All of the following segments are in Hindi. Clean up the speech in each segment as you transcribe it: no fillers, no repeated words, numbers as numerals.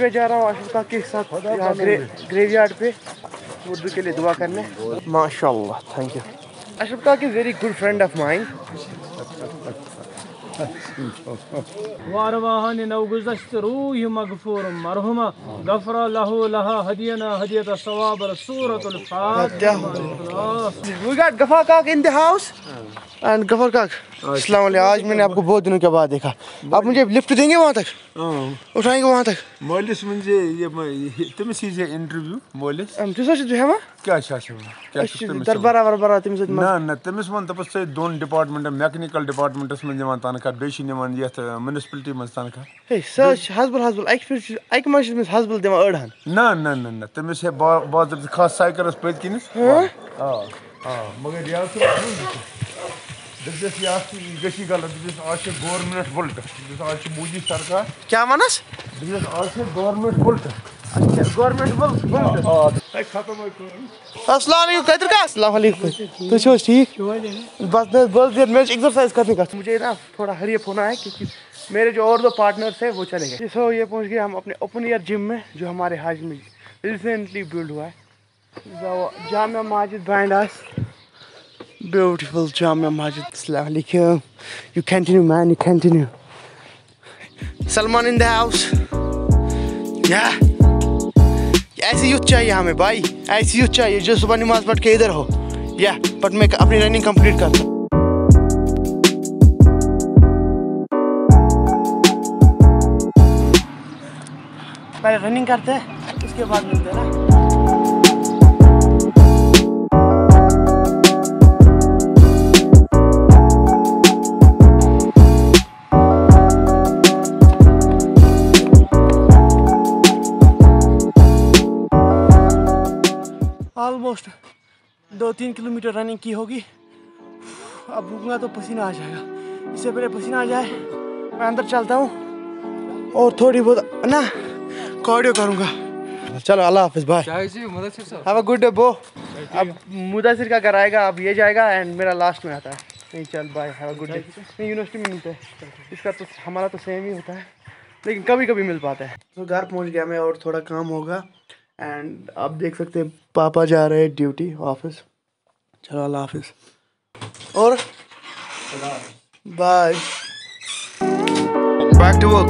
मैं जा रहा हूँ अशरफ के साथ ग्रेवयार्ड पे उर्दू के लिए दुआ करने। माशाल्लाह, thank you. Ashraf is very good friend of mine. वारवाहन नवगुज़श्त रूह मगफूर मरहुमा गफरा लहू लहा हदियना हदियत सवाब सूरतुल फातिहा। We got Ghaffar Kak in the house and Ghaffar Kak अस्सलाम वालेकुम। आज मैंने आपको बहुत दिनों के बाद देखा। आप मुझे लिफ्ट देंगे वहाँ तक? उठाएंगे वहाँ तक? मौलिस मुझे ये तुम सीधे इंटरव्यू मौलिस तुम सोचो है माँ क्या शासन दरबारा वरबारा तुम सोचो ना तमिस वन तपस से दोन डिपार्टमेंट मैकेनिकल डिपार्टमेंटस में दिवान तनखा बेशी निवान ये म्युनिसिपलिटी में तनखा हे सर्च हस्बल एक मश में हस्बल दिवान अड़हन ना तमिस है बाज़ खास साइकिल पेट किनिस मगर यार दिस यार गशी गलत दिस आज गवर्नमेंट बुलट दिस आज मोदी सरकार क्या मानस दिस आज गवर्नमेंट बुलट गवर्नमेंट बुलट खत्म हो अस्सलाम वालेकुम कैदर का अस्सलाम वालेकुम तो छो ठीक बस मैं एक्सरसाइज करने का मुझे ना थोड़ा हरियप होना है क्योंकि मेरे जो और दो पार्टनर्स है वो चले गए। सो ये पहुंच गए हम अपने ओपन एयर जिम में जो हमारे हाल में रिसेंटली बिल्ड हुआ है। Jamia Masjid behind us, beautiful Jamia Masjid. Assalamu alaikum. You continue man, you continue. Salman in the house. Yeah. ऐसी यूथ चाहिए हमें भाई, ऐसी यूथ चाहिए जो सुबह नमाज पढ़ के इधर हो। या बट मैं अपनी रनिंग कंप्लीट करता हूँ। पहले रनिंग करते हैं उसके बाद मिलते हैं ना। ऑलमोस्ट 2-3 किलोमीटर रनिंग की होगी। अब रुकूंगा तो पसीना आ जाएगा। इससे पहले पसीना आ जाए मैं अंदर चलता हूँ और थोड़ी बहुत ना कार्डियो करूँगा। चलो अल्लाह हाफिज़ bye. Have a good day बो। अब मुदस्सिर का घर आएगा, अब ये जाएगा एंड मेरा लास्ट में आता है। नहीं चल bye, have a good day. नहीं यूनिवर्सिटी में मिलते हैं, इसका तो हमारा तो सेम ही होता है लेकिन कभी कभी मिल पाता है। तो घर पहुँच गया मैं और थोड़ा काम होगा एंड आप देख सकते हैं पापा जा रहे हैं ड्यूटी ऑफिस। चलो अल्लाह हाफिज़ और बाय बैक टू वर्क।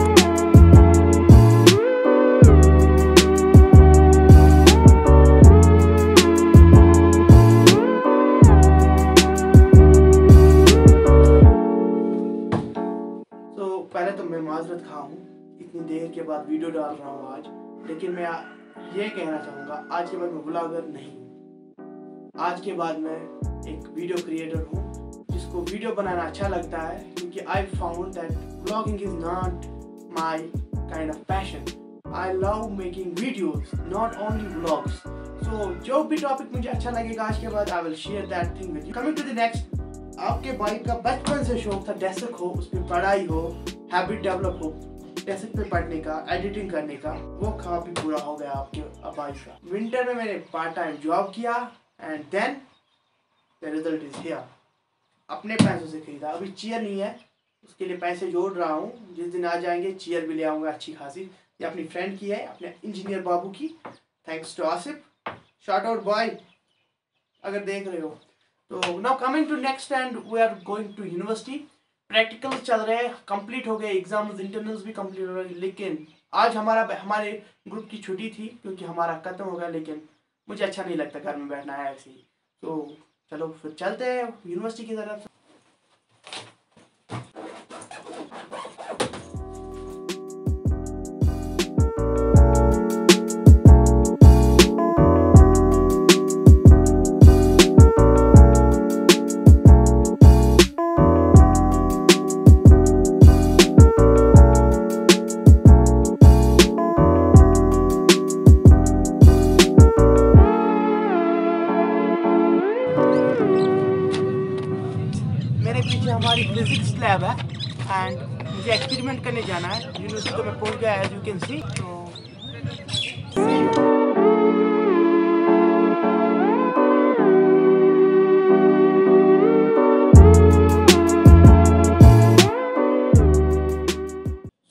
तो पहले तो मैं माजरत खा हूँ, इतनी देर के बाद वीडियो डाल रहा हूँ आज, लेकिन मैं ये कहना चाहूँगा आज के बाद मैं ब्लॉगर नहीं हूँ। आज के बाद मैं एक वीडियो क्रिएटर हूँ जिसको वीडियो बनाना अच्छा लगता है क्योंकि I found that blogging is not my kind of passion. I love making videos not only vlogs. So जो भी टॉपिक मुझे अच्छा लगेगा आज के बाद I will share that thing with you. Coming to the next, आपके भाई का बचपन से शौक था डेस्क हो, उसमें पढ़ाई हो, हैबिट डेवलप हो, डेस्क पे पढ़ने का, एडिटिंग करने का, वो काफी पूरा हो गया आपके भाई का। विंटर में मैंने पार्ट टाइम जॉब किया and then the result is here. अपने पैसों से खरीदा, अभी चेयर नहीं है उसके लिए पैसे जोड़ रहा हूँ, जिस दिन आ जाएंगे चेयर भी ले आऊँगा अच्छी खासी। ये अपनी फ्रेंड की है, अपने इंजीनियर बाबू की, thanks to Asif, shout out boy अगर देख रहे हो। तो now coming to next and we are going to university. Practical चल रहे हैं, कंप्लीट हो गए एग्जाम्स, इंटरनल्स भी कंप्लीट हो गए, लेकिन आज हमारे ग्रुप की छुट्टी थी क्योंकि हमारा खत्म हो गया। लेकिन मुझे अच्छा नहीं लगता घर में बैठना है ऐसे ही, तो चलो फिर चलते हैं यूनिवर्सिटी की तरफ। हमारी फिजिक्स लैब है एंड मुझे एक्सपेरिमेंट करने जाना है यूनिवर्सिटी। तो मैं पहुंच गया as you can see.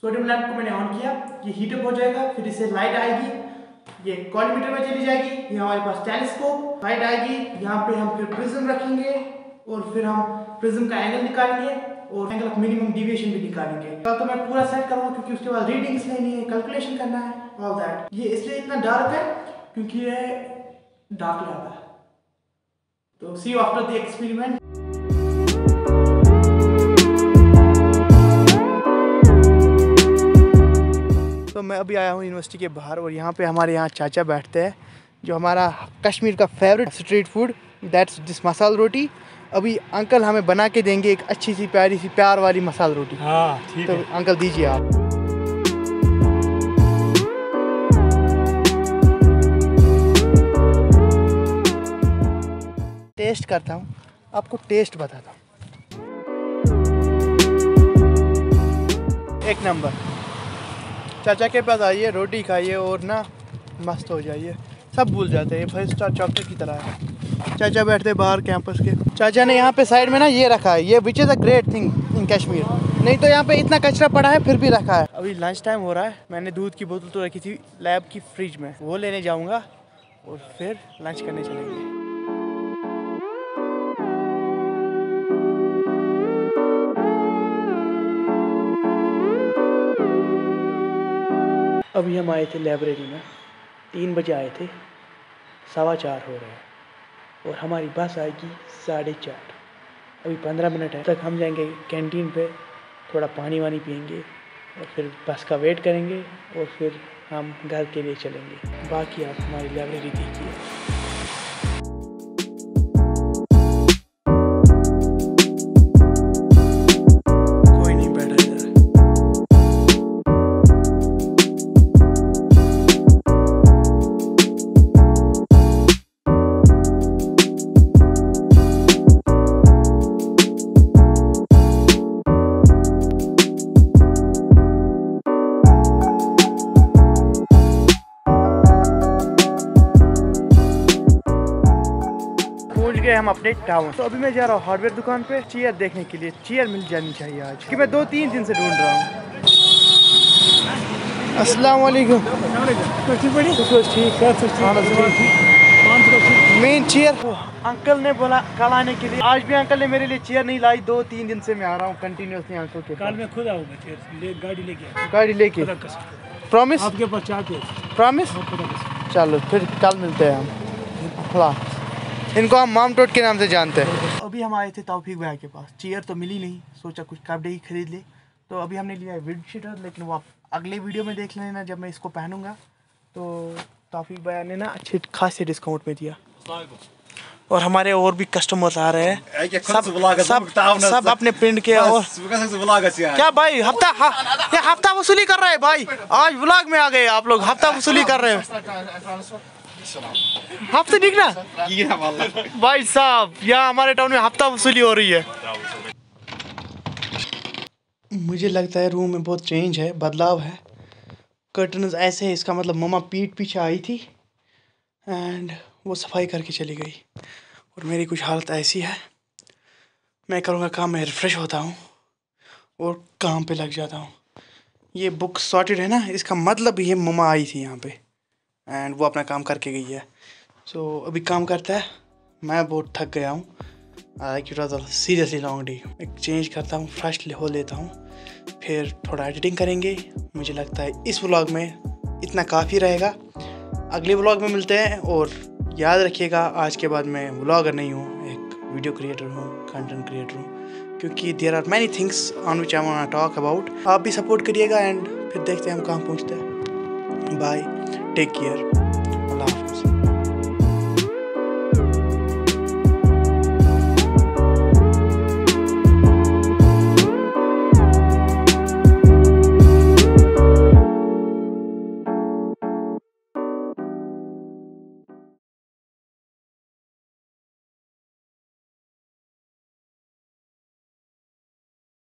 Sodium lamp को मैंने ऑन किया, ये हीटअप हो जाएगा, फिर इसे इससे लाइट आएगी, ये कॉलीमीटर में चली जाएगी, ये हमारे पास टेलीस्कोप, लाइट आएगी, यहाँ पे हम फिर प्रिज्म रखेंगे और फिर हम प्रिज्म का एंगल निकालेंगे और एंगल ऑफ मिनिमम डिविएशन भी निकालेंगे। तो मैं पूरा सेट करूँगा क्योंकि उसके बाद रीडिंग्स लेनी है, कैलकुलेशन करना है, ऑल दैट। ये इसलिए इतना डार्क है क्योंकि ये डार्क लैब है। तो सी यू आफ्टर द एक्सपेरिमेंट। तो मैं अभी आया हूँ यूनिवर्सिटी के बाहर और यहाँ पे हमारे यहाँ चाचा बैठते हैं, जो हमारा कश्मीर का favourite street food that's this masala roti. अभी अंकल हमें बना के देंगे एक अच्छी सी प्यारी सी प्यार वाली मसाला रोटी। हाँ ठीक तो है। अंकल दीजिए आप। टेस्ट करता हूँ, आपको टेस्ट बताता हूँ। एक नंबर। चाचा के पास आइए, रोटी खाइए और ना मस्त हो जाइए, सब भूल जाते हैं। 5 स्टार चॉकलेट की तरह है। चाचा बैठते बाहर कैंपस के। चाचा ने यहाँ पे साइड में ना ये रखा है, ये which is a great thing in Kashmir. नहीं तो यहाँ पे इतना कचरा पड़ा है फिर भी रखा है। अभी लंच टाइम हो रहा है, मैंने दूध की बोतल तो रखी थी लैब की फ्रिज में, वो लेने जाऊँगा और फिर लंच करने चलेंगे। अभी हम आए थे लाइब्रेरी में, 3 बजे आए थे, 4:15 हो रहे हैं और हमारी बस आएगी 4:30। अभी 15 मिनट है तक हम जाएंगे कैंटीन पे, थोड़ा पानी वानी पियेंगे और फिर बस का वेट करेंगे और फिर हम घर के लिए चलेंगे। बाकी आप हमारी लाइब्रेरी देखिए। हम अपने टाउन। तो अभी मैं जा रहा हूँ हार्डवेयर दुकान पे चेयर देखने के लिए। चेयर मिल जानी चाहिए आज, कि मैं 2-3 दिन से ढूंढ रहा हूँ। अस्सलाम वालेकुम। मेन चेयर अंकल ने बोला कल आने के लिए, आज भी अंकल ने मेरे लिए चेयर नहीं लाई। 2-3 दिन से मैं आ रहा हूँ कंटिन्यूसली अंकल के। कल मैं खुद आऊँगा गाड़ी लेके। प्रॉमिस? आपके पास चाहते प्रॉमिस? चलो फिर कल मिलते हैं हम। खला इनको हम माम टोट के नाम से जानते हैं। अभी हम आए थे तौफीक भाई के पास, चेयर तो मिली नहीं, सोचा कुछ कपड़े ही खरीद ले। तो अभी हमने लिया है बेडशीटर, लेकिन वो आप अगले वीडियो में देख लेना जब मैं इसको पहनूंगा। तो तौफीक भाई ने ना अच्छे खासे डिस्काउंट में दिया और हमारे और भी कस्टमर्स आ रहे हैं, सब अपने प्रिंट के। और क्या भाई हफ्ता वसूली कर रहे हैं भाई, आज व्लॉग में आ गए आप लोग, हफ्ता वसूली कर रहे हैं। हफ्ते निकला भाई साहब, यहाँ हमारे टाउन में हफ्ता वसूली हो रही है। मुझे लगता है रूम में बहुत चेंज है, बदलाव है। कर्टन्स ऐसे है, इसका मतलब मम्मा पीठ पीछे आई थी एंड वो सफाई करके चली गई और मेरी कुछ हालत ऐसी है। मैं करूँगा काम, मैं रिफ़्रेश होता हूँ और काम पे लग जाता हूँ। ये बुक सॉर्टेड है ना, इसका मतलब ये मम्मा आई थी यहाँ पे एंड वो अपना काम करके गई है। सो अभी काम करता है, मैं बहुत थक गया हूँ। Seriously long day. एक चेंज करता हूँ, फ्रेश हो लेता हूँ, फिर थोड़ा एडिटिंग करेंगे। मुझे लगता है इस व्लॉग में इतना काफ़ी रहेगा। अगले व्लॉग में मिलते हैं और याद रखिएगा आज के बाद मैं व्लॉगर नहीं हूँ, एक वीडियो क्रिएटर हूँ, कंटेंट क्रिएटर हूँ, क्योंकि there are many things on which I want to talk about. आप भी सपोर्ट करिएगा एंड फिर देखते हैं हम कहाँ पहुँचते हैं। Bye, take care.